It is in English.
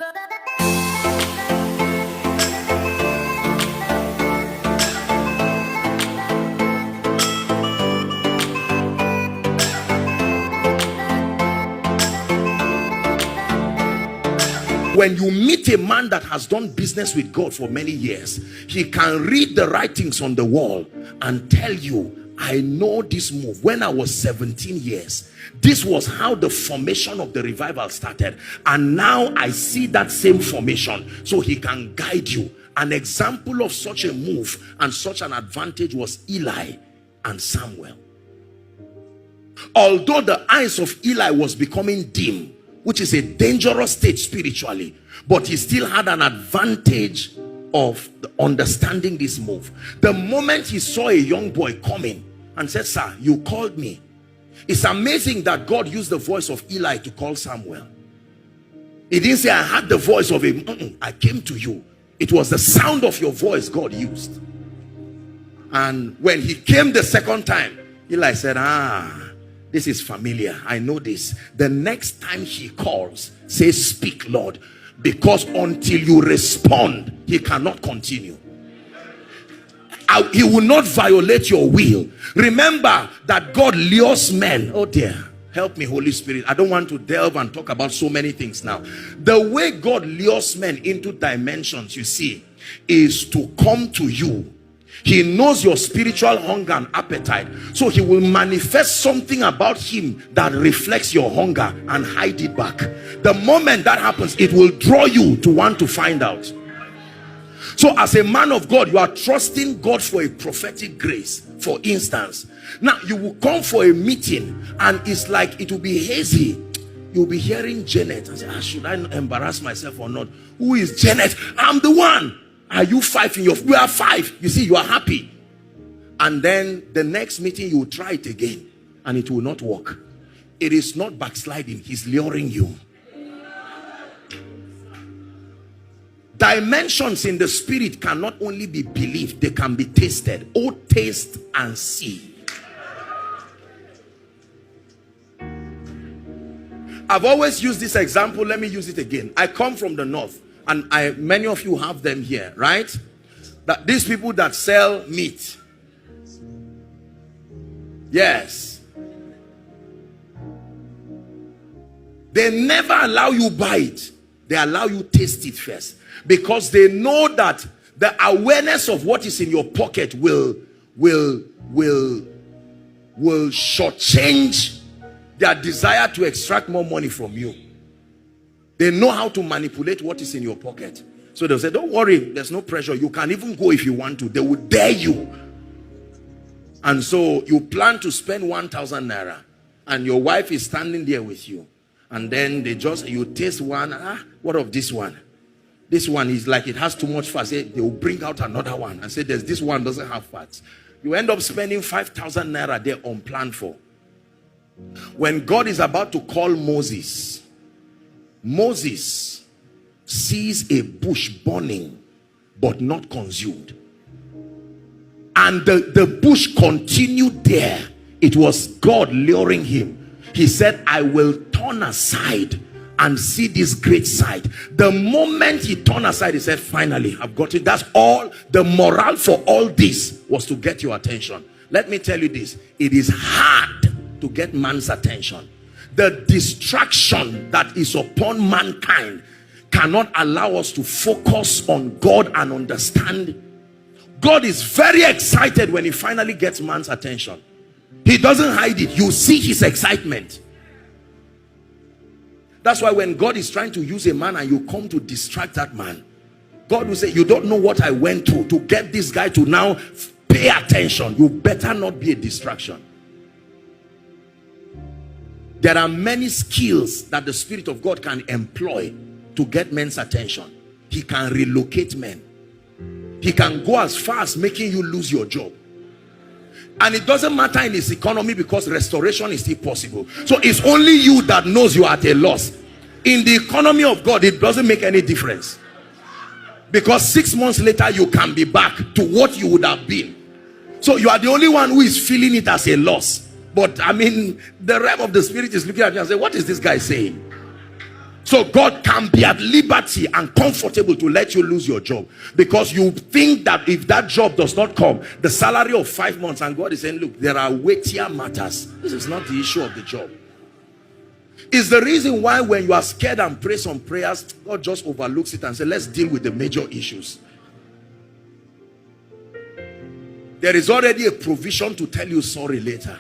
When you meet a man that has done business with God for many years, he can read the writings on the wall and tell you, I know this move. When I was 17 years, this was how the formation of the revival started. And now I see that same formation. So he can guide you. An example of such a move and such an advantage was Eli and Samuel. Although the eyes of Eli was becoming dim, which is a dangerous state spiritually, but he still had an advantage of understanding this move. The moment he saw a young boy coming and said, sir, you called me. It's amazing that God used the voice of Eli to call Samuel. He didn't say, I had the voice of him. I came to you. It was the sound of your voice God used. And when he came the second time, Eli said, this is familiar. I know this. The next time he calls, say, speak, Lord. Because until you respond, he cannot continue. He will not violate your will. Remember that God lures men. Oh dear, help me, Holy Spirit. I don't want to delve and talk about so many things now. The way God lures men into dimensions, you see, is to come to you. He knows your spiritual hunger and appetite. So he will manifest something about him that reflects your hunger and hide it back. The moment that happens, it will draw you to want to find out. So as a man of God, you are trusting God for a prophetic grace. For instance, now you will come for a meeting and it's like it will be hazy. You'll be hearing Janet and say, should I embarrass myself or not? Who is Janet? I'm the one. Are you five in your... We are five. You see, you are happy. And then the next meeting, you will try it again. And it will not work. It is not backsliding. He's luring you. Dimensions in the spirit cannot only be believed. They can be tasted. Oh, taste and see. I've always used this example. Let me use it again. I come from the north. And many of you have them here, right? That these people that sell meat. Yes. They never allow you buy it. They allow you taste it first. Because they know that the awareness of what is in your pocket will shortchange their desire to extract more money from you. They know how to manipulate what is in your pocket. So they'll say, don't worry, there's no pressure. You can even go if you want to. They will dare you. And so you plan to spend 1,000 naira. And your wife is standing there with you. And then you taste one. What of this one? This one is like it has too much fat. They will bring out another one and say, this one doesn't have fat. You end up spending 5,000 naira there unplanned for. When God is about to call Moses, Moses sees a bush burning but not consumed, and the bush continued there. It was God luring him. He said, I will turn aside and see this great sight. The moment he turned aside, he said, finally, I've got it. That's all. The morale for all this was to get your attention. Let me tell you this. It is hard to get man's attention. The distraction that is upon mankind cannot allow us to focus on God and understand. God is very excited when he finally gets man's attention. He doesn't hide it. You see his excitement. That's why when God is trying to use a man and you come to distract that man, God will say, you don't know what I went through to get this guy to now pay attention. You better not be a distraction. There are many skills that the Spirit of God can employ to get men's attention. He can relocate men. He can go as far as making you lose your job. And it doesn't matter in this economy because restoration is still possible. So it's only you that knows you are at a loss. In the economy of God, it doesn't make any difference. Because 6 months later, you can be back to what you would have been. So you are the only one who is feeling it as a loss. But I mean, the realm of the spirit is looking at you and saying, what is this guy saying? So God can be at liberty and comfortable to let you lose your job, because you think that if that job does not come, the salary of 5 months, and God is saying, look, there are weightier matters. This is not the issue of the job. It's the reason why when you are scared and pray some prayers, God just overlooks it and says, let's deal with the major issues. There is already a provision to tell you sorry later.